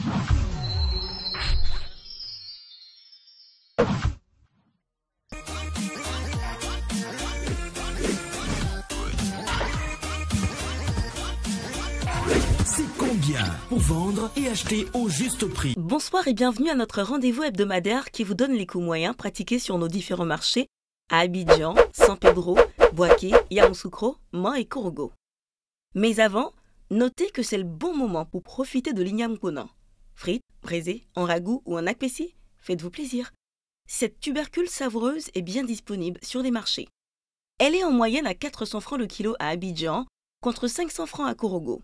C'est combien pour vendre et acheter au juste prix? Bonsoir et bienvenue à notre rendez-vous hebdomadaire qui vous donne les coûts moyens pratiqués sur nos différents marchés à Abidjan, San Pedro, Boaké, Yamoussoukro, Man et Korogo. Mais avant, notez que c'est le bon moment pour profiter de l'igname konan. Frites, braisées, en ragoût ou en akpessi, faites-vous plaisir. Cette tubercule savoureuse est bien disponible sur les marchés. Elle est en moyenne à 400 francs le kilo à Abidjan contre 500 francs à Korogo.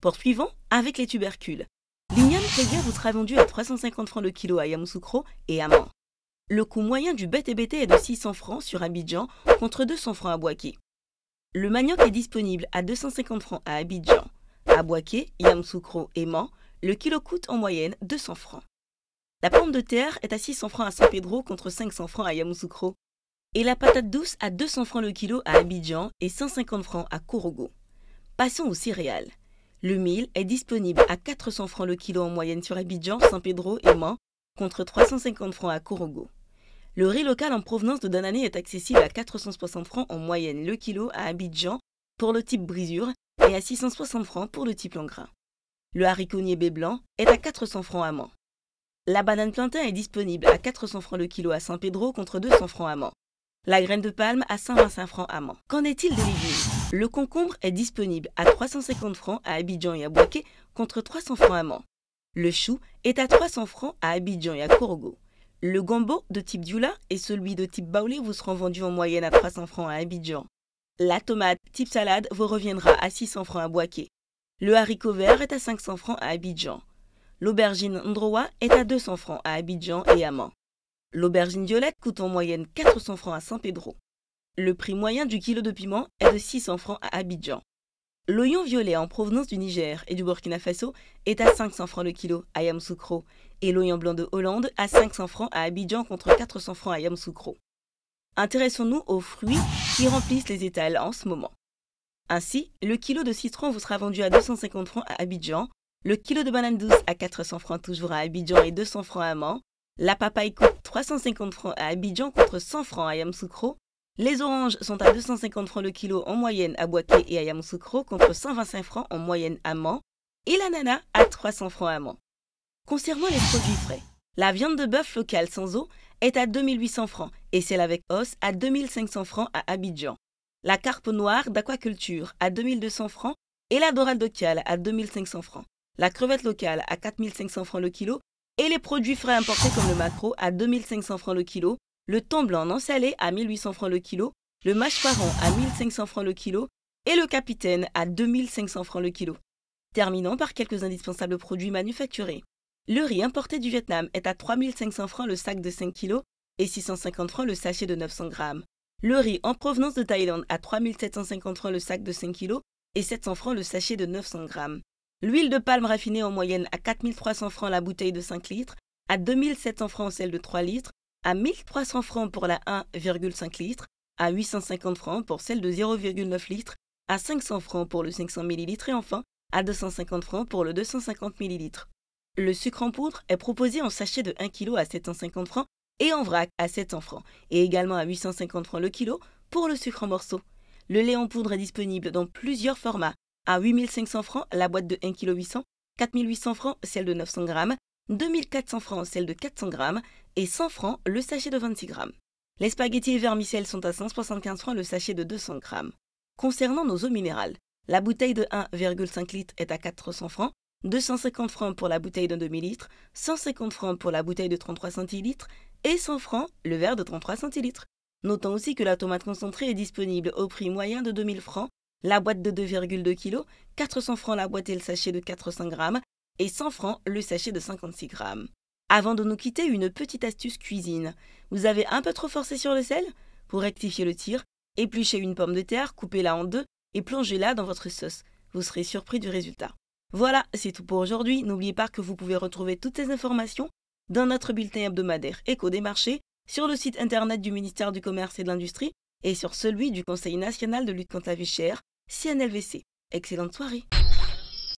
Poursuivons avec les tubercules. L'igname prévia vous sera vendu à 350 francs le kilo à Yamoussoukro et à Man. Le coût moyen du bt est de 600 francs sur Abidjan contre 200 francs à Boaké. Le manioc est disponible à 250 francs à Abidjan. À Boaké, Yamoussoukro et Man, le kilo coûte en moyenne 200 francs. La pomme de terre est à 600 francs à San Pedro contre 500 francs à Yamoussoukro. Et la patate douce à 200 francs le kilo à Abidjan et 150 francs à Korogo. Passons aux céréales. Le mil est disponible à 400 francs le kilo en moyenne sur Abidjan, San Pedro et Man, contre 350 francs à Korogo. Le riz local en provenance de Danané est accessible à 460 francs en moyenne le kilo à Abidjan pour le type brisure et à 660 francs pour le type long grain. Le haricot niébé blanc est à 400 francs à Man. La banane plantain est disponible à 400 francs le kilo à San Pedro contre 200 francs à Man. La graine de palme à 125 francs à Man. Qu'en est-il des légumes? Le concombre est disponible à 350 francs à Abidjan et à Boaké contre 300 francs à Man. Le chou est à 300 francs à Abidjan et à Korogo. Le gombo de type Dioula et celui de type Baoulé vous seront vendus en moyenne à 300 francs à Abidjan. La tomate type salade vous reviendra à 600 francs à Boaké. Le haricot vert est à 500 francs à Abidjan. L'aubergine Ndrowa est à 200 francs à Abidjan et à Man. L'aubergine violette coûte en moyenne 400 francs à San Pedro. Le prix moyen du kilo de piment est de 600 francs à Abidjan. L'oignon violet en provenance du Niger et du Burkina Faso est à 500 francs le kilo à Yamoussoukro et l'oignon blanc de Hollande à 500 francs à Abidjan contre 400 francs à Yamoussoukro. Intéressons-nous aux fruits qui remplissent les étals en ce moment. Ainsi, le kilo de citron vous sera vendu à 250 francs à Abidjan, le kilo de banane douce à 400 francs toujours à Abidjan et 200 francs à Man. La papaye coûte 350 francs à Abidjan contre 100 francs à Yamoussoukro. Les oranges sont à 250 francs le kilo en moyenne à Boaké et à Yamoussoukro contre 125 francs en moyenne à Man. Et l'ananas à 300 francs à Man. Concernant les produits frais, la viande de bœuf locale sans os est à 2800 francs et celle avec os à 2500 francs à Abidjan. La carpe noire d'aquaculture à 2200 francs et la dorade de cale à 2500 francs. La crevette locale à 4500 francs le kilo et les produits frais importés comme le maquereau à 2500 francs le kilo, le thon blanc non salé à 1800 francs le kilo, le mâche-paron à 1500 francs le kilo et le capitaine à 2500 francs le kilo. Terminons par quelques indispensables produits manufacturés. Le riz importé du Vietnam est à 3500 francs le sac de 5 kg et 650 francs le sachet de 900 grammes. Le riz en provenance de Thaïlande à 3750 francs le sac de 5 kg et 700 francs le sachet de 900 grammes. L'huile de palme raffinée en moyenne à 4300 francs la bouteille de 5 litres, à 2700 francs celle de 3 litres, à 1300 francs pour la 1,5 litres, à 850 francs pour celle de 0,9 litres, à 500 francs pour le 500 ml et enfin à 250 francs pour le 250 ml. Le sucre en poudre est proposé en sachet de 1 kg à 750 francs et en vrac à 700 francs et également à 850 francs le kilo pour le sucre en morceaux. Le lait en poudre est disponible dans plusieurs formats. À 8500 francs la boîte de 1 kg 800, 4800 francs celle de 900 grammes, 2400 francs celle de 400 grammes et 100 francs le sachet de 26 grammes. Les spaghettis et vermicelles sont à 175 francs le sachet de 200 grammes. Concernant nos eaux minérales, la bouteille de 1,5 litres est à 400 francs, 250 francs pour la bouteille de demi-litre, 150 francs pour la bouteille de 33 centilitres et 100 francs le verre de 33 centilitres. Notons aussi que la tomate concentrée est disponible au prix moyen de 2000 francs, la boîte de 2,2 kg, 400 francs la boîte et le sachet de 400 grammes et 100 francs le sachet de 56 grammes. Avant de nous quitter, une petite astuce cuisine. Vous avez un peu trop forcé sur le sel? Pour rectifier le tir, épluchez une pomme de terre, coupez-la en deux et plongez-la dans votre sauce. Vous serez surpris du résultat. Voilà, c'est tout pour aujourd'hui. N'oubliez pas que vous pouvez retrouver toutes ces informations dans notre bulletin hebdomadaire Écho des marchés, sur le site internet du ministère du Commerce et de l'Industrie et sur celui du Conseil national de lutte contre la vie chère, CNLVC. Excellente soirée.